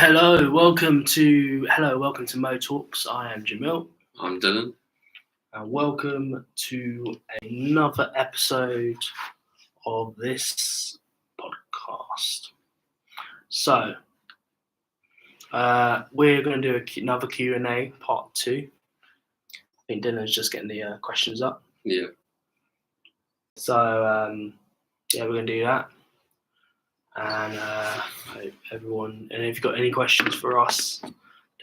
welcome to Mo Talks. I am Jamille. I'm Dylan. And welcome to another episode of this podcast. So, we're going to do another Q&A part 2. I think Dylan's just getting the questions up. Yeah. So, we're going to do that. And hope everyone, and if you've got any questions for us,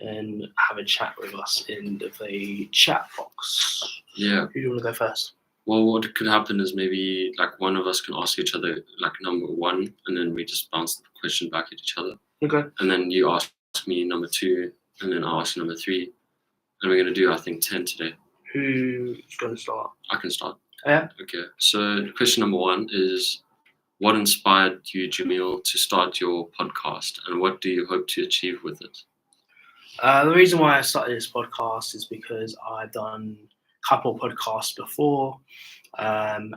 then have a chat with us in the chat box. Yeah. Who do you want to go first? Well, what could happen is maybe like one of us can ask each other like number 1, and then we just bounce the question back at each other. Okay. And then you ask me number 2, and then I'll ask you number 3. And we're going to do, I think, 10 today. Who's going to start? I can start. Yeah. Okay. So question number 1 is, what inspired you, Jamille, to start your podcast, and what do you hope to achieve with it? The reason why I started this podcast is because I've done a couple of podcasts before, and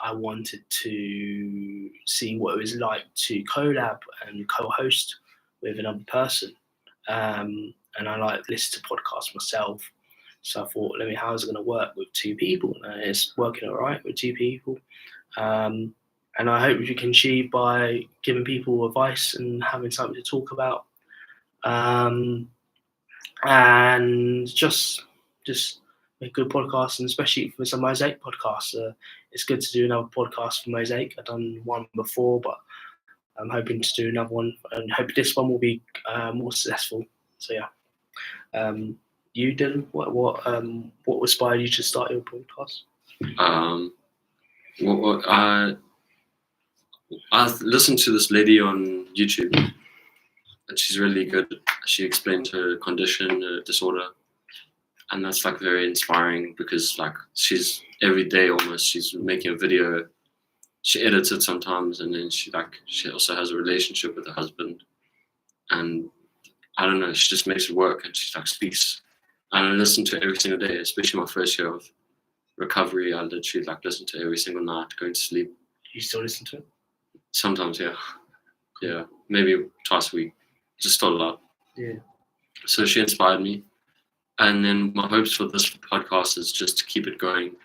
I wanted to see what it was like to collab and co-host with another person. And I like listen to podcasts myself, so I thought, how is it going to work with 2 people? And it's working all right with 2 people. And I hope we can achieve by giving people advice and having something to talk about. And just make good podcasts, and especially for some Mosaic podcasts. It's good to do another podcast for Mosaic. I've done one before, but I'm hoping to do another one, and hope this one will be more successful. So yeah. You, Dylan, what inspired you to start your podcast? I listened to this lady on YouTube, and she's really good. She explained her condition, her disorder, and that's like very inspiring because like she's every day almost she's making a video. She edits it sometimes, and then she also has a relationship with her husband, and I don't know, she just makes it work, and she like speaks. And I listen to it every single day, especially my first year of recovery. I literally like listen to it every single night going to sleep. You still listen to it? Sometimes, yeah, maybe twice a week. Just not a lot. Yeah. So she inspired me, and then my hopes for this podcast is just to keep it going.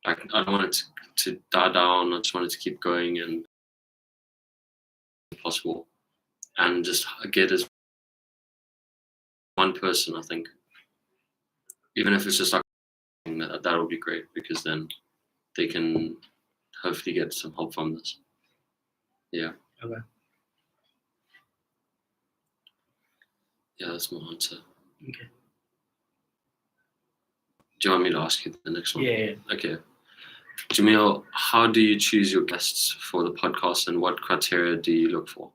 Like I don't want it to die down. I just want it to keep going and possible, and just get as one person. I think, even if it's just like that would be great, because then they can hopefully get some help from this. Yeah. Okay. Yeah, that's my answer. Okay. Do you want me to ask you the next one? Yeah. Okay. Jamille, how do you choose your guests for the podcast, and what criteria do you look for?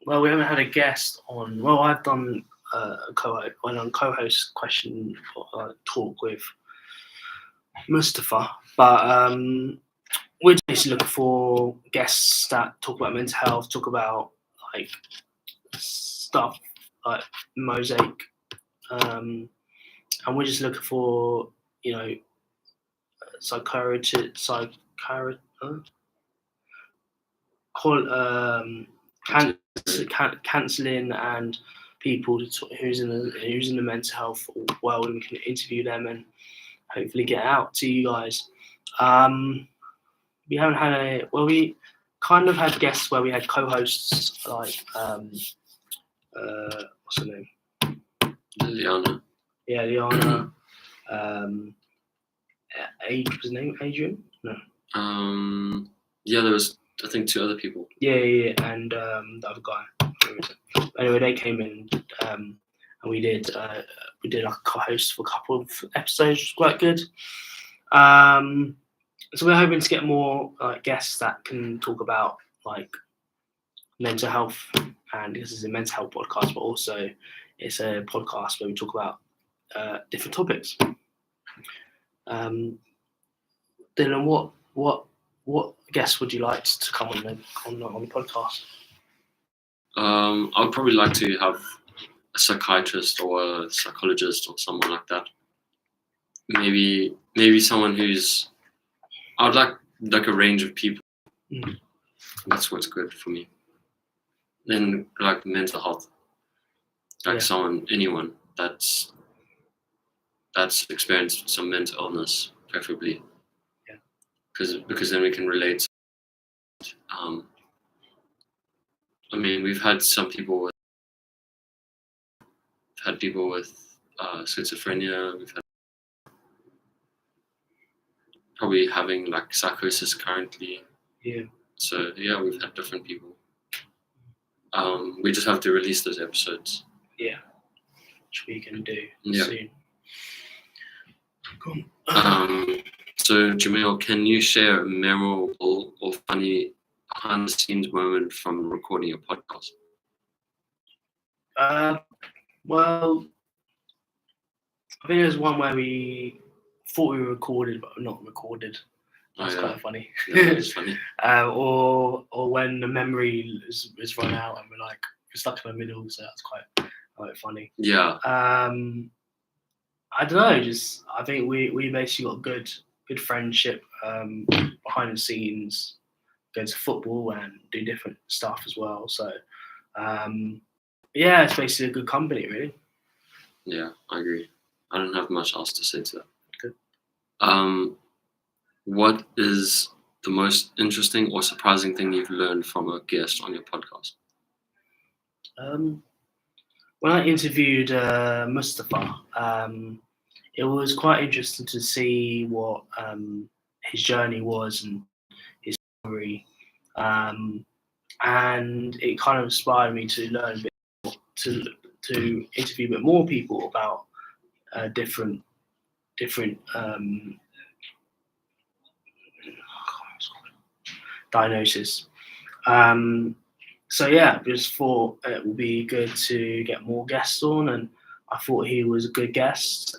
Well, we haven't had a guest on. Well, I've done a co-host question talk with Mustafa, but we're basically looking for guests that talk about mental health, talk about like stuff like Mosaic, and we're just looking for counselling and people who's in the mental health world, and we can interview them and hopefully get out to you guys. We haven't had we kind of had guests where we had co-hosts like what's her name? Liana. Yeah, Liana. Was his name Adrian? No. Yeah, there was I think 2 other people. Yeah, and the other guy. Anyway, they came in, and we did like a co-host for a couple of episodes, which was quite good. So we're hoping to get more guests that can talk about like mental health, and this is a mental health podcast, but also it's a podcast where we talk about different topics. Dylan, what guests would you like to come on the podcast? I'd probably like to have a psychiatrist or a psychologist or someone like that. Maybe someone who's. I'd like a range of people. Mm. That's what's good for me. then like mental health, like anyone that's experienced some mental illness, preferably. Yeah. Because then we can relate. I mean, we've had people with schizophrenia. We've had probably having like psychosis currently. Yeah. So yeah, we've had different people. We just have to release those episodes. Yeah, which we can do soon. Cool. So Jamille, can you share a memorable or funny behind-the-scenes moment from recording a podcast? Well, I think there's one where we thought we were recorded, but not recorded. That's quite funny. Yeah, that's funny. Or when the memory is run out and we're stuck in the middle, so that's quite funny. Yeah. I don't know. I think we basically got good friendship behind the scenes, go to football and do different stuff as well. So yeah, it's basically a good company, really. Yeah, I agree. I don't have much else to say to that. Good. What is the most interesting or surprising thing you've learned from a guest on your podcast? When I interviewed Mustafa, it was quite interesting to see what his journey was and his story, and it kind of inspired me to learn a bit more, to interview a bit more people about different diagnosis. So yeah, just thought it would be good to get more guests on, and I thought he was a good guest.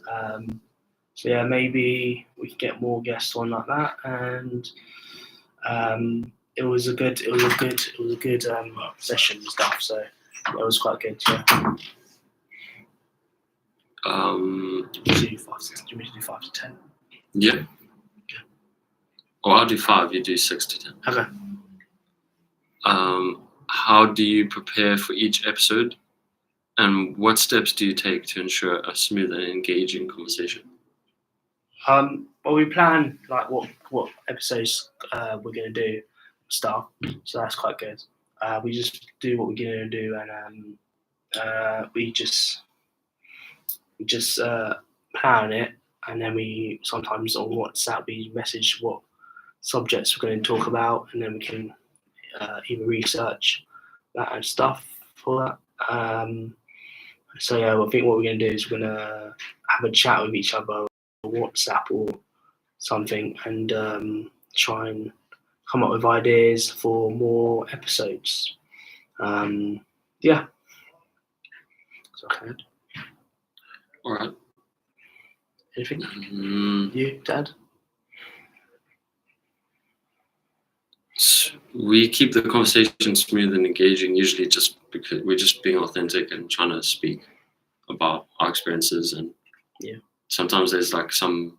So yeah, maybe we could get more guests on like that, and it was a good session and stuff. So it was quite good. Yeah. Do you want me to do 5 to 10? Yeah. Okay. Or I'll do 5. You do 6 to 10. Okay. How do you prepare for each episode, and what steps do you take to ensure a smooth and engaging conversation? Well, we plan like what episodes we're going to do stuff, so that's quite good. We just do what we're going to do, and we just plan it, and then we sometimes on WhatsApp we message what subjects we're going to talk about, and then we can either research that and stuff for that. So yeah, I think what we're going to do is we're going to have a chat with each other on WhatsApp or something, and try and come up with ideas for more episodes. Yeah. So okay. All right. Anything? You, Dad? We keep the conversation smooth and engaging, usually just because we're just being authentic and trying to speak about our experiences, and sometimes there's like some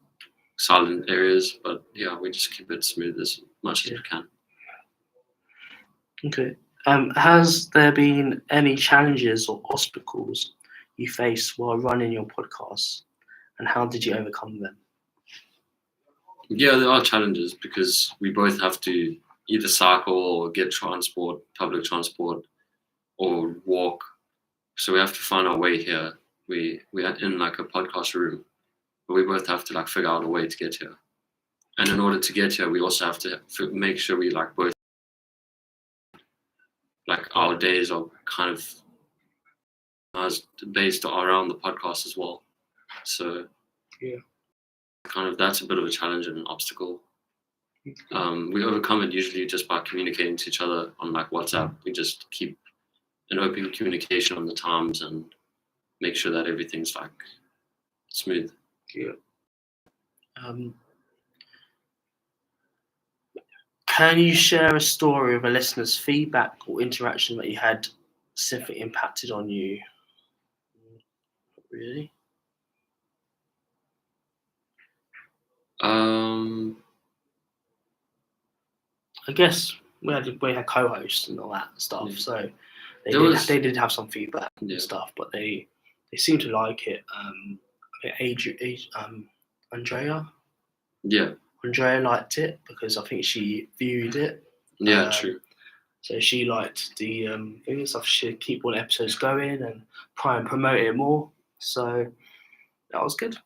silent areas, but yeah, we just keep it smooth as much as we can. Okay. Has there been any challenges or obstacles you faced while running your podcast, and how did you overcome them? Yeah, there are challenges because we both have to either cycle or get public transport, or walk. So we have to find our way here. We are in like a podcast room, but we both have to like figure out a way to get here. And in order to get here, we also have to make sure we like both like our days are kind of based around the podcast as well. So yeah, kind of that's a bit of a challenge and an obstacle. We overcome it usually just by communicating to each other on like WhatsApp. We just keep an open communication on the times and make sure that everything's like smooth. Yeah. Can you share a story of a listener's feedback or interaction that you had specifically impacted on you? Really? I guess we had co-hosts and all that stuff. Yeah. So They did have some feedback Yeah. and stuff, but they seemed to like it. I think Andrea liked it because I think she viewed it. Yeah, true. So she liked the thing and stuff. She'd keep all the episodes going and try and promote it more. So that was good.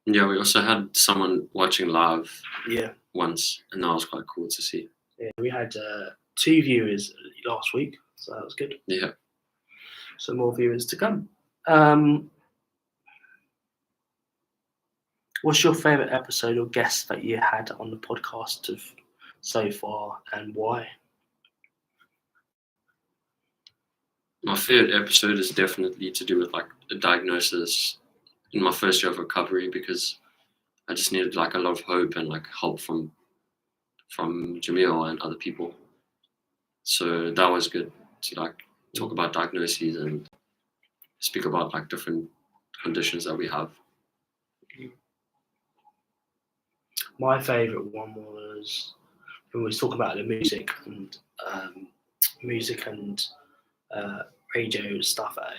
Yeah, we also had someone watching live Yeah. once, and that was quite cool to see. Yeah, we had 2 viewers last week, so that was good. Yeah. So more viewers to come. What's your favourite episode or guest that you had on the podcast so far, and why? My favorite episode is definitely to do with like a diagnosis in my first year of recovery, because I just needed like a lot of hope and like help from Jamille and other people. So that was good to like talk about diagnoses and speak about like different conditions that we have. My favourite one was when we was talking about the music and radio stuff that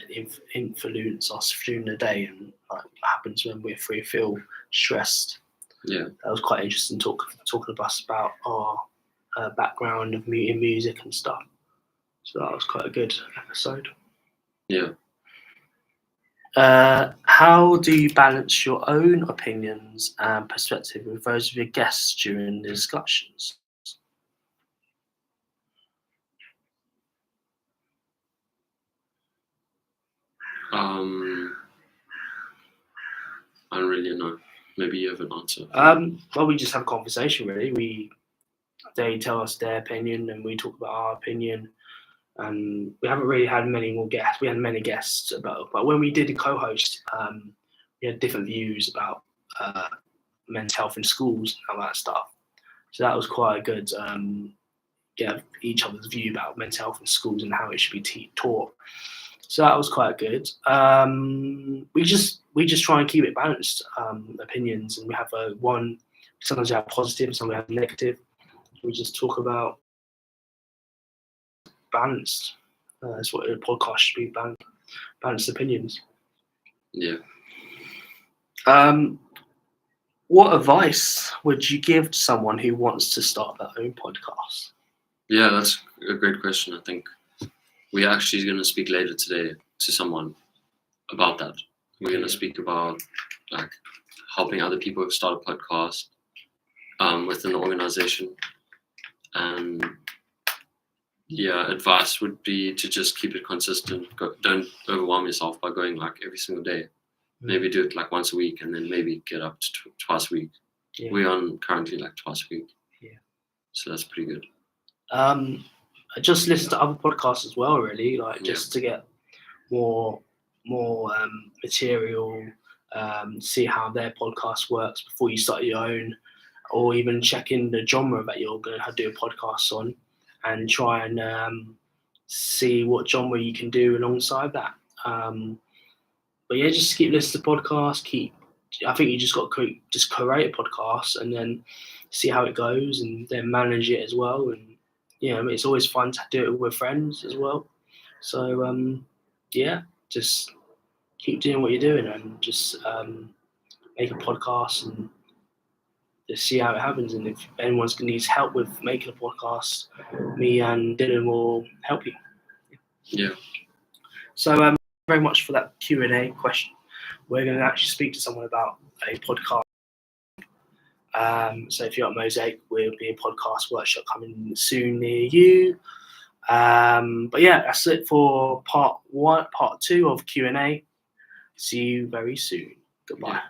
influence us during the day, and like what happens when we feel stressed. Yeah. That was quite interesting talking to us about our background of in music and stuff. So that was quite a good episode. Yeah. How do you balance your own opinions and perspective with those of your guests during the discussions? I don't really know. Maybe you have an answer. Well, we just have a conversation, really. They tell us their opinion and we talk about our opinion. And we haven't really had many more guests. We had many guests, but when we did the co-host, we had different views about mental health in schools and all that stuff. So that was quite a good, each other's view about mental health in schools and how it should be taught. So that was quite good. We just try and keep it balanced opinions, and we have one. Sometimes we have positive, sometimes we have negative. We just talk about balanced. That's what a podcast should be: balanced opinions. Yeah. What advice would you give to someone who wants to start their own podcast? Yeah, that's a great question. I think we're actually going to speak later today to someone about that. We're going to speak about like helping other people start a podcast within the organization. And yeah, advice would be to just keep it consistent. Don't overwhelm yourself by going like every single day. Maybe do it like once a week, and then maybe get up to twice a week. Yeah. We're on currently like twice a week. Yeah. So that's pretty good. I just listen to other podcasts as well, really, just to get more material, see how their podcast works before you start your own, or even check in the genre that you're going to do a podcast on, and try and see what genre you can do alongside that. But yeah, just keep listening to podcasts. I think you just got to just create a podcast and then see how it goes, and then manage it as well. And it's always fun to do it with friends as well. So just keep doing what you're doing and just make a podcast and just see how it happens. And if anyone needs help with making a podcast, me and Dylan will help you. Yeah. So very much for that Q&A question. We're going to actually speak to someone about a podcast. So if you're at Mosaic, we'll be a podcast workshop coming soon near you. But yeah, that's it for part 2 of Q&A. See you very soon. Goodbye. Yeah.